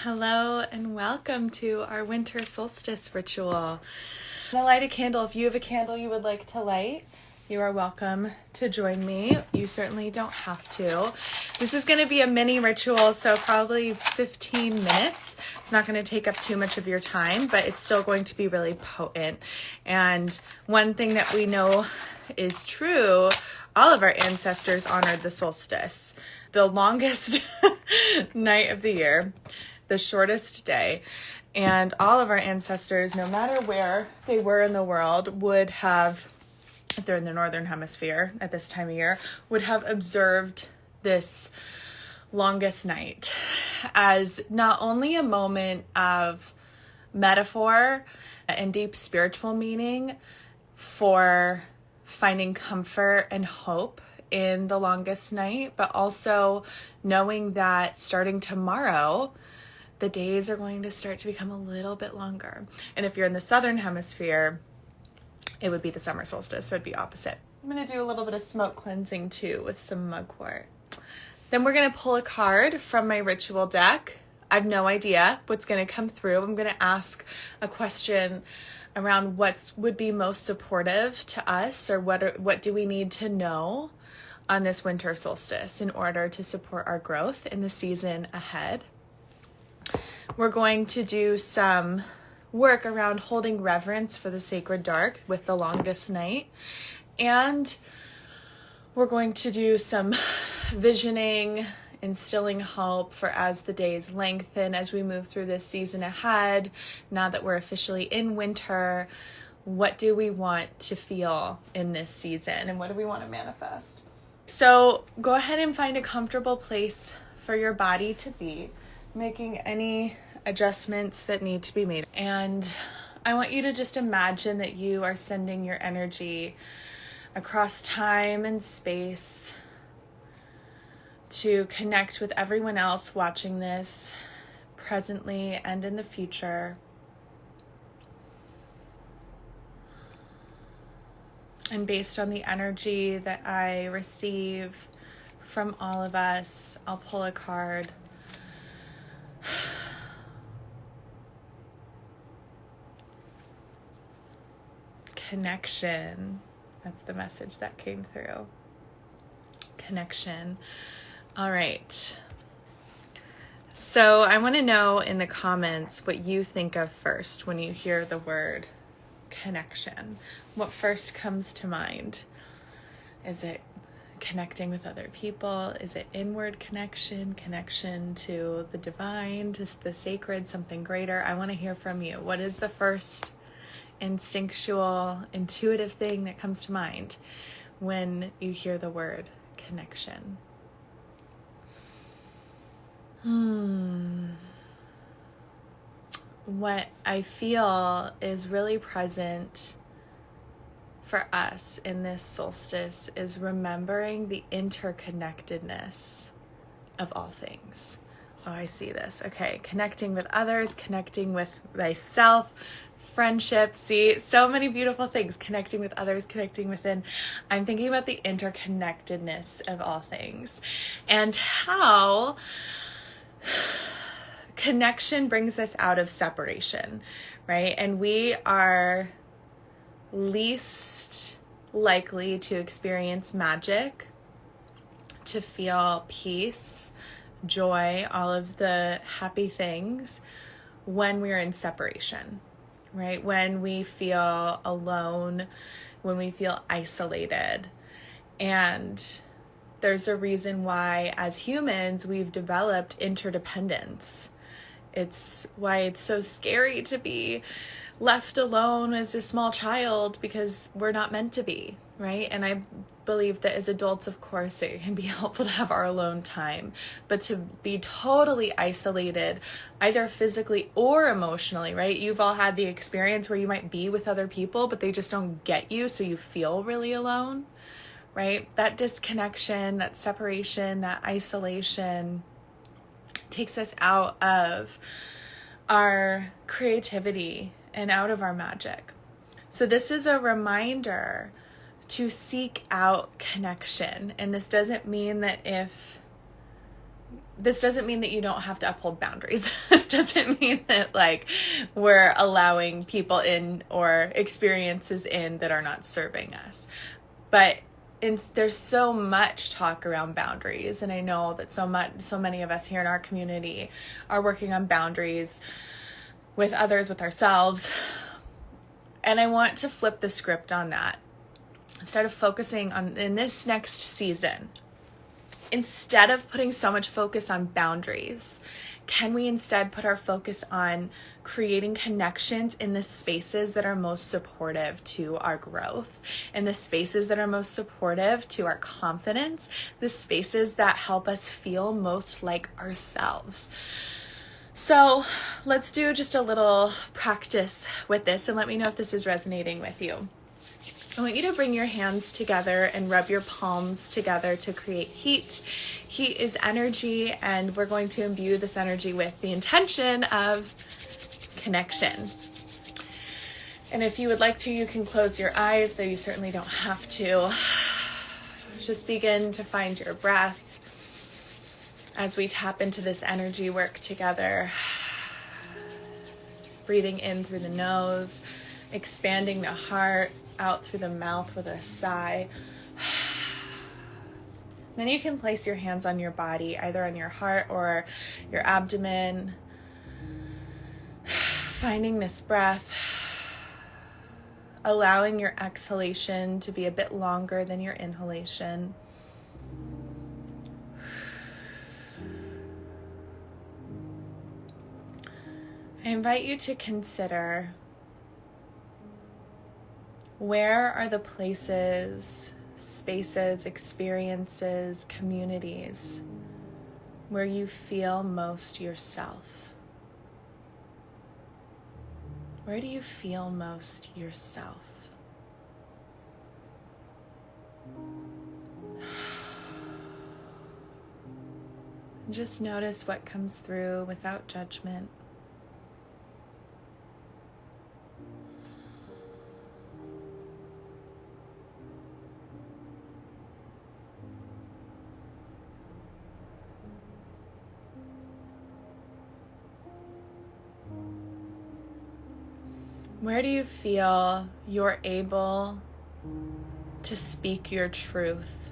Hello and welcome to our winter solstice ritual. I'm gonna light a candle. If you have a candle you would like to light, you are welcome to join me. You certainly don't have to. This is gonna be a mini ritual, so probably 15 minutes. It's not gonna take up too much of your time, but it's still going to be really potent. And one thing that we know is true, all of our ancestors honored the solstice, the longest night of the year, the shortest day, and all of our ancestors, no matter where they were in the world, would have, if they're in the northern hemisphere at this time of year, would have observed this longest night as not only a moment of metaphor and deep spiritual meaning for finding comfort and hope in the longest night, but also knowing that starting tomorrow, the days are going to start to become a little bit longer. And if you're in the southern hemisphere, it would be the summer solstice, so it'd be opposite. I'm going to do a little bit of smoke cleansing too with some mugwort. Then we're going to pull a card from my ritual deck. I have no idea what's going to come through. I'm going to ask a question around what would be most supportive to us, or what do we need to know on this winter solstice in order to support our growth in the season ahead. We're going to do some work around holding reverence for the sacred dark with the longest night. And we're going to do some visioning, instilling hope for as the days lengthen, as we move through this season ahead. Now that we're officially in winter, what do we want to feel in this season, and what do we want to manifest? So go ahead and find a comfortable place for your body to be, making any adjustments that need to be made. And I want you to just imagine that you are sending your energy across time and space to connect with everyone else watching this presently and in the future. And based on the energy that I receive from all of us, I'll pull a card. Connection. That's the message that came through. Connection. All right. So I want to know in the comments what you think of first when you hear the word connection. What first comes to mind? Is it connecting with other people? Is it inward connection to the divine, to the sacred, something greater? I want to hear from you. What is the first instinctual, intuitive thing that comes to mind when you hear the word connection? What I feel is really present for us in this solstice is remembering the interconnectedness of all things. Oh, I see this. Okay, connecting with others, connecting with thyself, friendship. See, so many beautiful things. Connecting with others, connecting within. I'm thinking about the interconnectedness of all things and how connection brings us out of separation, right? And we are least likely to experience magic, to feel peace, joy, all of the happy things when we're in separation, right? When we feel alone, when we feel isolated. And there's a reason why, as humans, we've developed interdependence. It's why it's so scary to be left alone as a small child, because we're not meant to be, right? And I believe that as adults, of course, it can be helpful to have our alone time, but to be totally isolated, either physically or emotionally, right? You've all had the experience where you might be with other people, but they just don't get you, so you feel really alone, right? That disconnection, that separation, that isolation takes us out of our creativity and out of our magic. So this is a reminder to seek out connection. And this doesn't mean that if this doesn't mean that you don't have to uphold boundaries. This doesn't mean that like we're allowing people in or experiences in that are not serving us. But there's so much talk around boundaries, and I know that so many of us here in our community are working on boundaries with others, with ourselves. And I want to flip the script on that. Instead of focusing on, in this next season, instead of putting so much focus on boundaries, can we instead put our focus on creating connections in the spaces that are most supportive to our growth, in the spaces that are most supportive to our confidence, the spaces that help us feel most like ourselves? So let's do just a little practice with this and let me know if this is resonating with you. I want you to bring your hands together and rub your palms together to create heat. Heat is energy, and we're going to imbue this energy with the intention of connection. And if you would like to, you can close your eyes, though you certainly don't have to. Just begin to find your breath as we tap into this energy work together. Breathing in through the nose, expanding the heart, out through the mouth with a sigh. Then you can place your hands on your body, either on your heart or your abdomen. Finding this breath, allowing your exhalation to be a bit longer than your inhalation. I invite you to consider, where are the places, spaces, experiences, communities where you feel most yourself? Where do you feel most yourself? Just notice what comes through without judgment. Where do you feel you're able to speak your truth?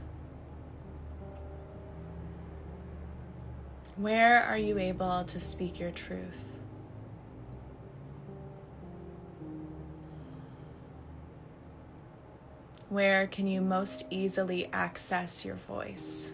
Where are you able to speak your truth? Where can you most easily access your voice?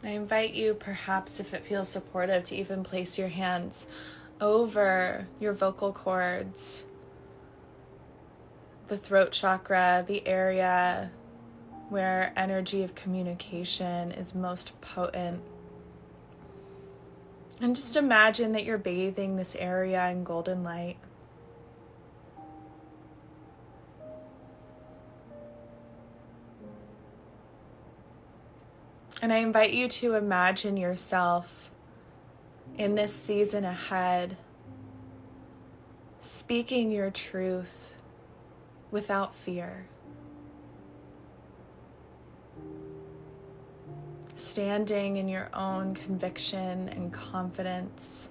I invite you, perhaps if it feels supportive, to even place your hands over your vocal cords, the throat chakra, the area where energy of communication is most potent. And just imagine that you're bathing this area in golden light. And I invite you to imagine yourself in this season ahead, speaking your truth without fear, standing in your own conviction and confidence.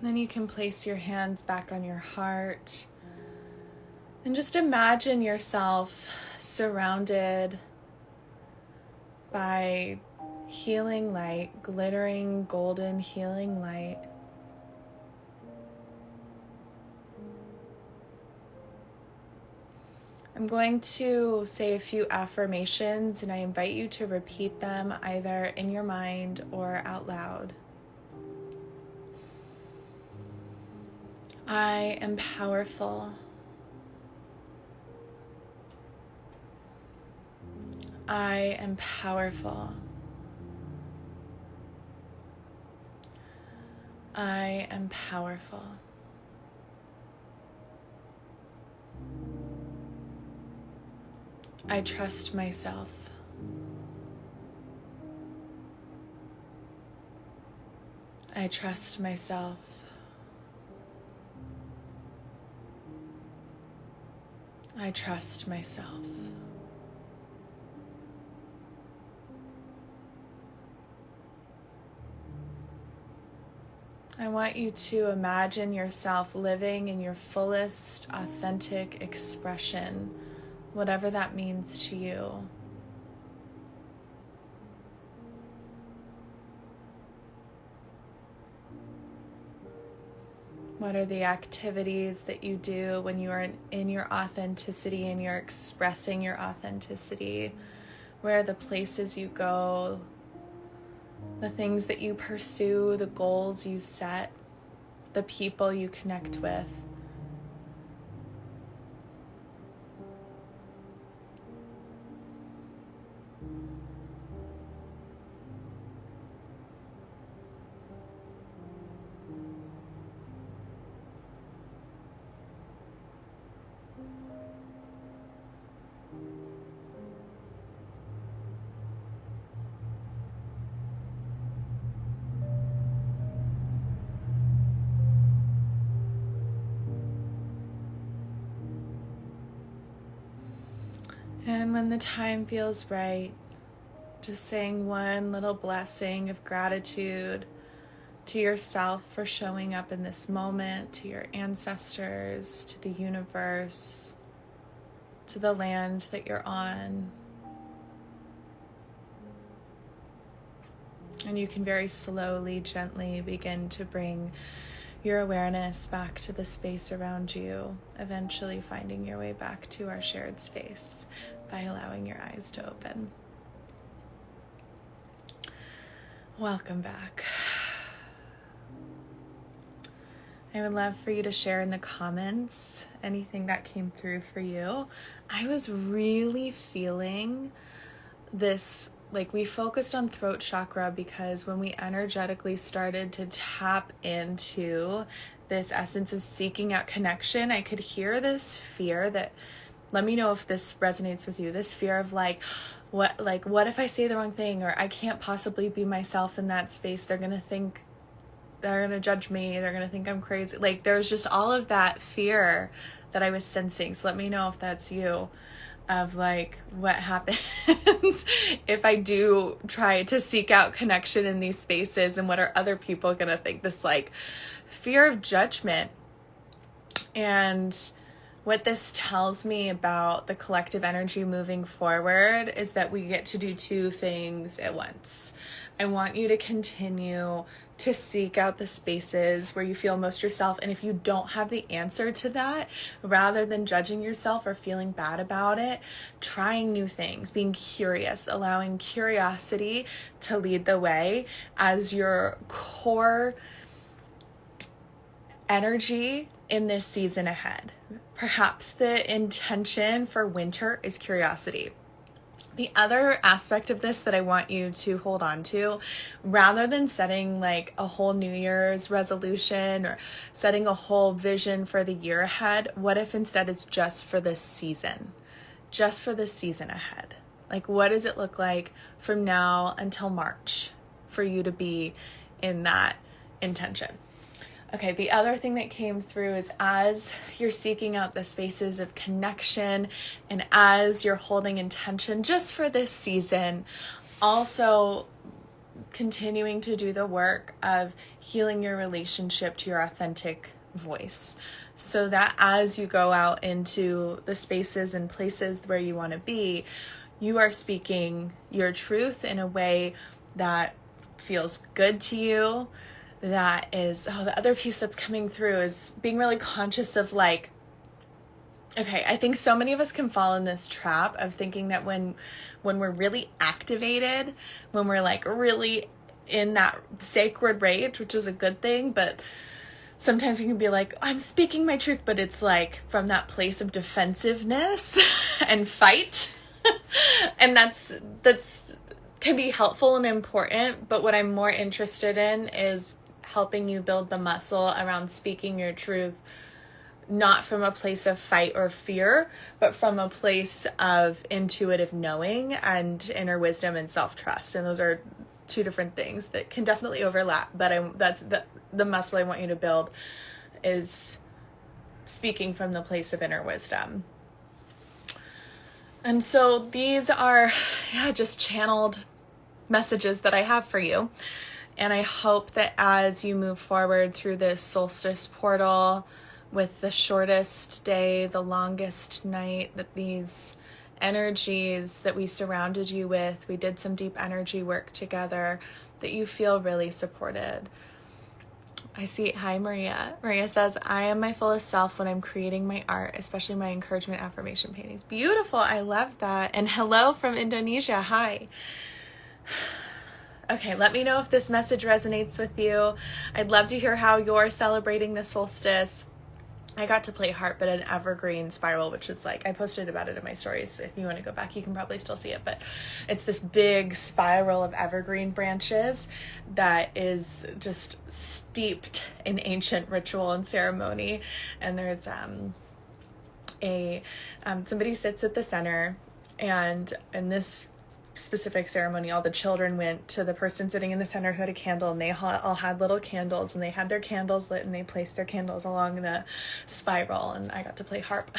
Then you can place your hands back on your heart and just imagine yourself surrounded by healing light, glittering golden healing light. I'm going to say a few affirmations, and I invite you to repeat them either in your mind or out loud. I am powerful. I am powerful. I am powerful. I trust myself. I trust myself. I trust myself. I want you to imagine yourself living in your fullest, authentic expression, whatever that means to you. What are the activities that you do when you are in your authenticity and you're expressing your authenticity? Where are the places you go? The things that you pursue, the goals you set, the people you connect with. And when the time feels right, just saying one little blessing of gratitude to yourself for showing up in this moment, to your ancestors, to the universe, to the land that you're on. And you can very slowly, gently begin to bring your awareness back to the space around you, eventually finding your way back to our shared space by allowing your eyes to open. Welcome back. I would love for you to share in the comments anything that came through for you. I was really feeling this, like we focused on throat chakra because when we energetically started to tap into this essence of seeking out connection, I could hear this fear that, let me know if this resonates with you, this fear of what if I say the wrong thing, or I can't possibly be myself in that space. They're going to judge me. They're going to think I'm crazy. Like there's just all of that fear that I was sensing. So let me know if that's you, of like what happens if I do try to seek out connection in these spaces, and what are other people going to think, this like fear of judgment. And what this tells me about the collective energy moving forward is that we get to do two things at once. I want you to continue to seek out the spaces where you feel most yourself. And if you don't have the answer to that, rather than judging yourself or feeling bad about it, trying new things, being curious, allowing curiosity to lead the way as your core energy in this season ahead. Perhaps the intention for winter is curiosity. The other aspect of this that I want you to hold on to, rather than setting like a whole New Year's resolution or setting a whole vision for the year ahead, what if instead it's just for this season? Just for this season ahead. Like, what does it look like from now until March for you to be in that intention? Okay, the other thing that came through is as you're seeking out the spaces of connection and as you're holding intention just for this season, also continuing to do the work of healing your relationship to your authentic voice, so that as you go out into the spaces and places where you want to be, you are speaking your truth in a way that feels good to you. That is, the other piece that's coming through is being really conscious of like Okay, I think so many of us can fall in this trap of thinking that when we're really activated, when we're like really in that sacred rage, which is a good thing, but sometimes we can be like, I'm speaking my truth, but it's like from that place of defensiveness and fight. And that's can be helpful and important, but what I'm more interested in is helping you build the muscle around speaking your truth, not from a place of fight or fear, but from a place of intuitive knowing and inner wisdom and self-trust. And those are two different things that can definitely overlap, but that's the muscle I want you to build is speaking from the place of inner wisdom. And so these are just channeled messages that I have for you. And I hope that as you move forward through this solstice portal with the shortest day, the longest night, that these energies that we surrounded you with, we did some deep energy work together, that you feel really supported. I see, hi Maria. Maria says, I am my fullest self when I'm creating my art, especially my encouragement affirmation paintings. Beautiful, I love that. And hello from Indonesia, hi. Okay, let me know if this message resonates with you. I'd love to hear how you're celebrating the solstice. I got to play harp at an evergreen spiral, which is like, I posted about it in my stories. If you want to go back, you can probably still see it, but it's this big spiral of evergreen branches that is just steeped in ancient ritual and ceremony. And there's somebody sits at the center, and in this specific ceremony, all the children went to the person sitting in the center who had a candle, and they all had little candles, and they had their candles lit, and they placed their candles along the spiral, and I got to play harp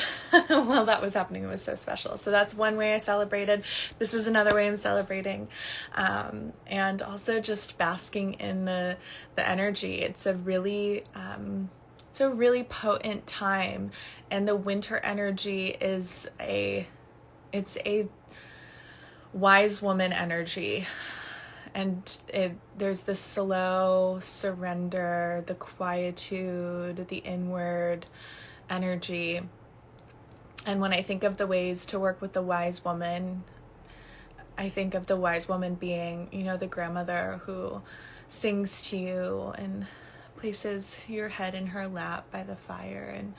while that was happening. It was so special. So that's one way I celebrated. This is another way I'm celebrating, and also just basking in the energy. It's a really potent time, and the winter energy is it's a wise woman energy, and there's this slow surrender, the quietude, the inward energy. And when I think of the ways to work with the wise woman, I think of the wise woman being, the grandmother who sings to you and places your head in her lap by the fire and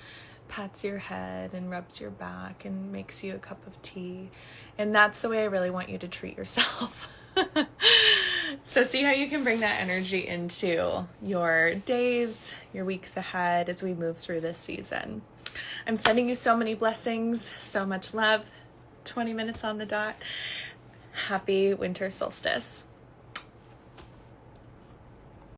pats your head and rubs your back and makes you a cup of tea. And that's the way I really want you to treat yourself. So see how you can bring that energy into your days, your weeks ahead as we move through this season. I'm sending you so many blessings, so much love. 20 minutes on the dot. Happy winter solstice.